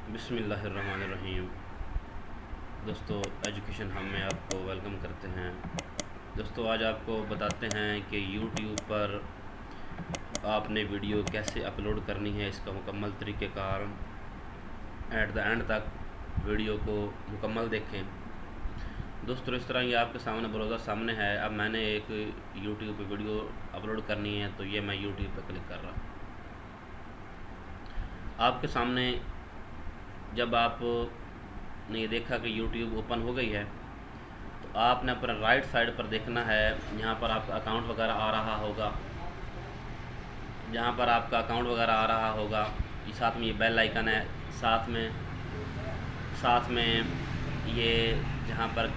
बिस्मिल्लाहिर्रहमानिर्रहीम। दोस्तों, एजुकेशन हम में आपको वेलकम करते हैं। दोस्तों, आज आपको बताते हैं कि यूट्यूब पर आपने वीडियो कैसे अपलोड करनी है, इसका मुकम्मल तरीक़ेकार। एट द एंड तक वीडियो को मुकम्मल देखें। दोस्तों, इस तरह ये आपके सामने ब्राउज़र सामने है। अब मैंने एक यूट्यूब पे वीडियो अपलोड करनी है, तो ये मैं यूट्यूब पर क्लिक कर रहा हूँ। आपके सामने जब आपने ये देखा कि यूट्यूब ओपन हो गई है, तो आपने अपना राइट साइड पर देखना है। यहाँ पर आपका अकाउंट वगैरह आ रहा होगा। जहाँ पर आपका अकाउंट वगैरह आ रहा होगा, ये साथ में ये बेल आइकन है। साथ में ये जहाँ पर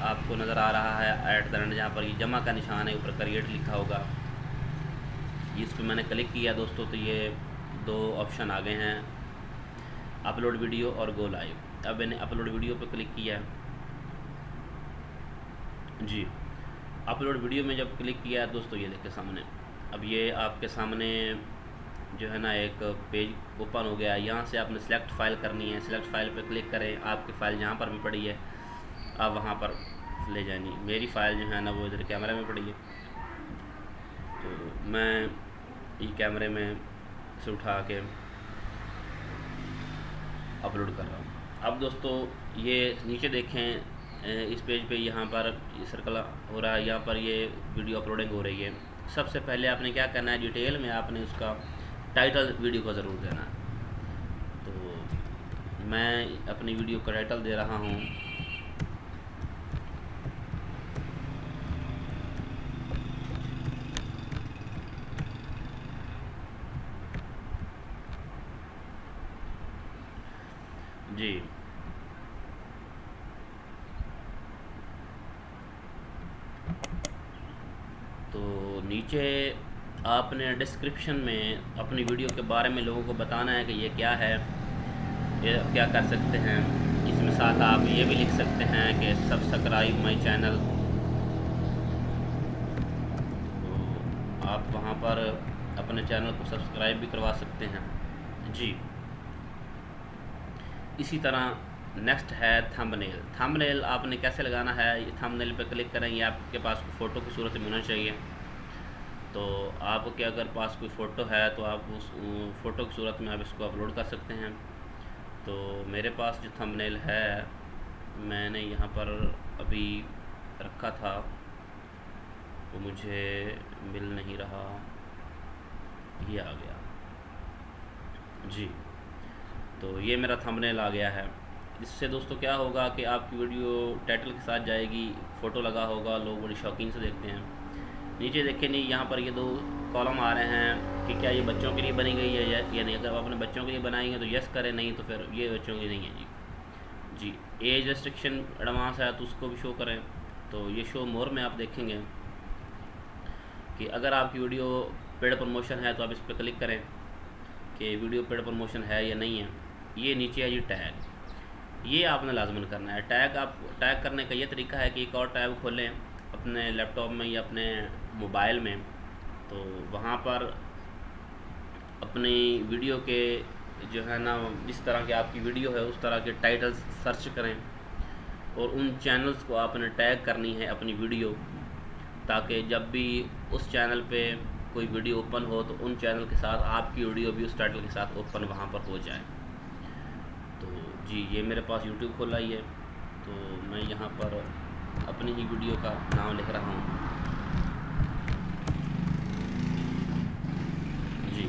आपको नज़र आ रहा है एट द एंड, जहाँ पर ये जमा का निशान है, ऊपर क्रिएट लिखा होगा। इस पर मैंने क्लिक किया दोस्तों, तो ये दो ऑप्शन आ गए हैं, अपलोड वीडियो और गो लाइव। अब मैंने अपलोड वीडियो पर क्लिक किया जी। अपलोड वीडियो में जब क्लिक किया दोस्तों, ये देखिए सामने, अब ये आपके सामने जो है ना एक पेज ओपन हो गया। यहाँ से आपने सेलेक्ट फ़ाइल करनी है। सेलेक्ट फ़ाइल पर क्लिक करें। आपकी फ़ाइल जहाँ पर भी पड़ी है आप वहाँ पर ले जानी। मेरी फ़ाइल जो है ना वो इधर कैमरे में पड़ी है, तो मैं ये कैमरे में से उठा के अपलोड कर रहा हूँ। अब दोस्तों, ये नीचे देखें, इस पेज पे यहाँ पर ये सर्कल हो रहा है, यहाँ पर ये वीडियो अपलोडिंग हो रही है। सबसे पहले आपने क्या करना है, डिटेल में आपने उसका टाइटल वीडियो का ज़रूर देना है। तो मैं अपनी वीडियो का टाइटल दे रहा हूँ जी। तो नीचे आपने डिस्क्रिप्शन में अपनी वीडियो के बारे में लोगों को बताना है कि ये क्या है, ये क्या कर सकते हैं। इसमें साथ आप ये भी लिख सकते हैं कि सब्सक्राइब माई चैनल। तो आप वहाँ पर अपने चैनल को सब्सक्राइब भी करवा सकते हैं जी। इसी तरह नेक्स्ट है थंबनेल। थंबनेल आपने कैसे लगाना है, ये थंबनेल पे क्लिक करेंगे। आपके पास फ़ोटो की सूरत में होना चाहिए। तो आपके अगर पास कोई फ़ोटो है तो आप उस फ़ोटो की सूरत में आप इसको अपलोड कर सकते हैं। तो मेरे पास जो थंबनेल है, मैंने यहाँ पर अभी रखा था, वो मुझे मिल नहीं रहा, ये आ गया जी। तो ये मेरा थंबनेल आ गया है। इससे दोस्तों क्या होगा कि आपकी वीडियो टाइटल के साथ जाएगी, फ़ोटो लगा होगा, लोग बड़ी शौकीन से देखते हैं। नीचे देखें नहीं, यहाँ पर ये दो कॉलम आ रहे हैं कि क्या ये बच्चों के लिए बनी गई है या नहीं। अगर आप अपने बच्चों के लिए बनाएंगे तो यस करें, नहीं तो फिर ये बच्चों की नहीं है जी। एज रेस्ट्रिक्शन एडवांस है तो उसको भी शो करें। तो ये शो मोर में आप देखेंगे कि अगर आपकी वीडियो पेड प्रमोशन है तो आप इस पर क्लिक करें कि वीडियो पेड प्रमोशन है या नहीं है। ये नीचे है जी टैग, ये आपने लाजमन करना है। टैग करने का ये तरीका है कि एक और टैब खोलें अपने लैपटॉप में या अपने मोबाइल में। तो वहाँ पर अपनी वीडियो के जो है ना, जिस तरह की आपकी वीडियो है उस तरह के टाइटल्स सर्च करें और उन चैनल्स को आपने टैग करनी है अपनी वीडियो, ताकि जब भी उस चैनल पे कोई वीडियो ओपन हो तो उन चैनल के साथ आपकी वीडियो भी उस टाइटल के साथ ओपन वहाँ पर हो जाए। तो जी, ये मेरे पास यूट्यूब खोला ही है, तो मैं यहाँ पर अपनी ही वीडियो का नाम लिख रहा हूँ जी।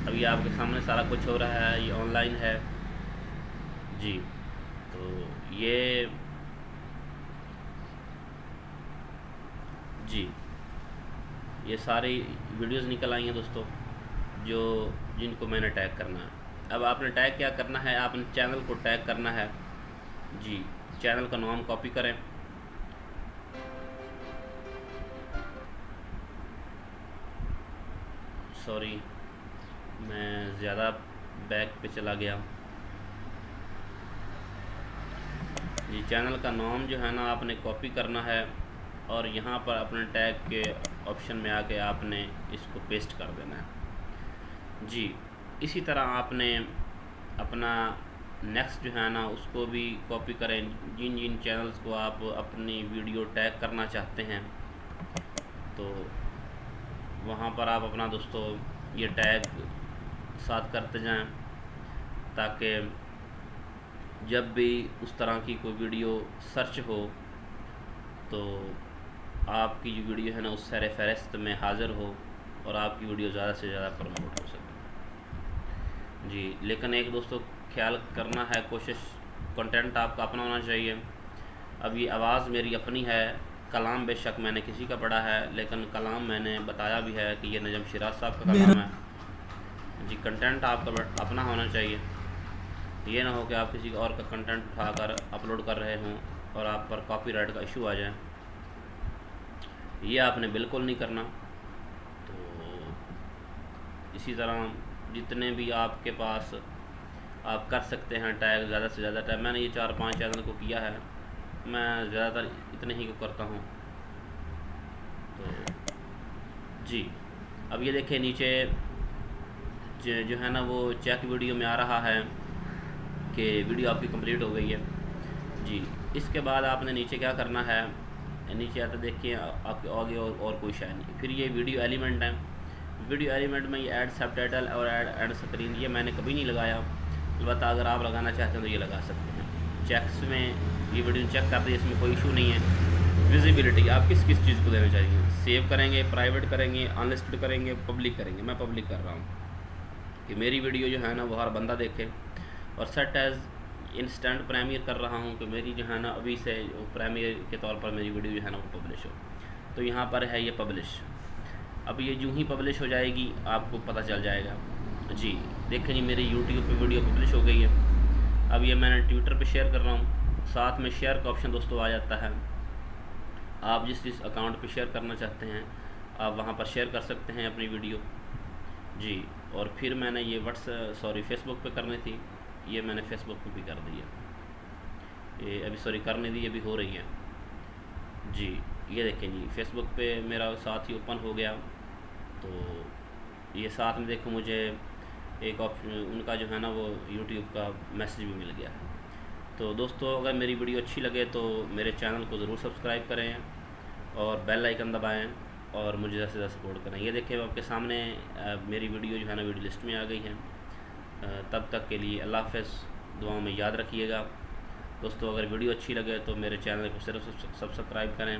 अभी आपके सामने सारा कुछ हो रहा है, ये ऑनलाइन है जी। तो जी, ये सारी वीडियोस निकल आई हैं दोस्तों, जो जिनको मैंने टैग करना है। अब आपने टैग क्या करना है, आपने चैनल को टैग करना है जी। चैनल का नाम कॉपी करें, सॉरी मैं ज़्यादा बैक पे चला गया जी। चैनल का नाम जो है ना आपने कॉपी करना है और यहाँ पर अपने टैग के ऑप्शन में आके आपने इसको पेस्ट कर देना है जी। इसी तरह आपने अपना नेक्स्ट जो है ना उसको भी कॉपी करें। जिन जिन चैनल्स को आप अपनी वीडियो टैग करना चाहते हैं तो वहाँ पर आप अपना दोस्तों ये टैग साथ करते जाएं, ताकि जब भी उस तरह की कोई वीडियो सर्च हो तो आपकी जो वीडियो है ना उस सर फहरिस्त में हाज़िर हो और आपकी वीडियो ज़्यादा से ज़्यादा प्रमोट हो सके। जी, लेकिन एक दोस्तों ख्याल करना है, कोशिश कंटेंट आपका अपना होना चाहिए। अब ये आवाज़ मेरी अपनी है, कलाम बेशक मैंने किसी का पढ़ा है, लेकिन कलाम मैंने बताया भी है कि ये नजम शिराज साहब का कलाम है। जी, कंटेंट आपका अपना होना चाहिए। ये ना हो कि आप किसी और का कंटेंट उठाकर अपलोड कर रहे हों और आप पर कॉपीराइट का इशू आ जाए, ये आपने बिल्कुल नहीं करना। तो इसी तरह जितने भी आपके पास आप कर सकते हैं टैग, ज़्यादा से ज़्यादा टैग, मैंने ये 4-5 चैनल को किया है, मैं ज़्यादातर इतने ही को करता हूँ। तो जी, अब ये देखिए नीचे जो है ना वो चेक वीडियो में आ रहा है कि वीडियो आपकी कंप्लीट हो गई है। जी, इसके बाद आपने नीचे क्या करना है, नीचे आते देखिए आपके आगे और कोई शायद नहीं। फिर ये वीडियो एलिमेंट है, वीडियो एलिमेंट में ये ऐड सबटाइटल और ऐड स्क्रीन ये मैंने कभी नहीं लगाया, अलबत्ता अगर आप लगाना चाहते हैं तो ये लगा सकते हैं। चेक्स में ये वीडियो चेक करते हैं, इसमें कोई इशू नहीं है। विजिबिलिटी आप किस किस चीज़ को देना चाहिए, सेव करेंगे, प्राइवेट करेंगे, अनलिस्टेड करेंगे, पब्लिक करेंगे। मैं पब्लिक कर रहा हूँ कि मेरी वीडियो जो है ना वो हर बंदा देखे, और सेट एज़ इंस्टेंट प्रीमियर कर रहा हूँ कि मेरी जो है ना अभी से प्रीमियर के तौर पर मेरी वीडियो जो है ना वो पब्लिश हो। तो यहाँ पर है ये पब्लिश। अब ये यूँ ही पब्लिश हो जाएगी, आपको पता चल जाएगा। जी देखें जी, मेरी यूट्यूब पे वीडियो पब्लिश हो गई है। अब ये मैंने ट्विटर पे शेयर कर रहा हूँ, साथ में शेयर का ऑप्शन दोस्तों आ जाता है। आप जिस अकाउंट पे शेयर करना चाहते हैं आप वहाँ पर शेयर कर सकते हैं अपनी वीडियो। जी, और फिर मैंने ये फेसबुक पे करनी थी, ये मैंने फेसबुक पे भी कर दी है। ये अभी करने दी, अभी हो रही है। जी, ये देखें जी, फेसबुक पे मेरा साथ ही ओपन हो गया। तो ये साथ में देखो मुझे एक ऑप्शन उनका जो है ना वो यूट्यूब का मैसेज भी मिल गया है। तो दोस्तों अगर मेरी वीडियो अच्छी लगे तो मेरे चैनल को ज़रूर सब्सक्राइब करें और बेल आइकन दबाएं और मुझे ज़्यादा से ज़्यादा सपोर्ट करें। ये देखिए आपके सामने मेरी वीडियो जो है ना वीडियो लिस्ट में आ गई है। तब तक के लिए अल्लाह हाफ़िज़, दुआओं में याद रखिएगा। दोस्तों अगर वीडियो अच्छी लगे तो मेरे चैनल को सिर्फ सब्सक्राइब करें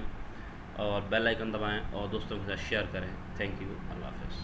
और बेल आइकन दबाएं और दोस्तों के साथ शेयर करें। थैंक यू, अल्लाह हाफ़िज़।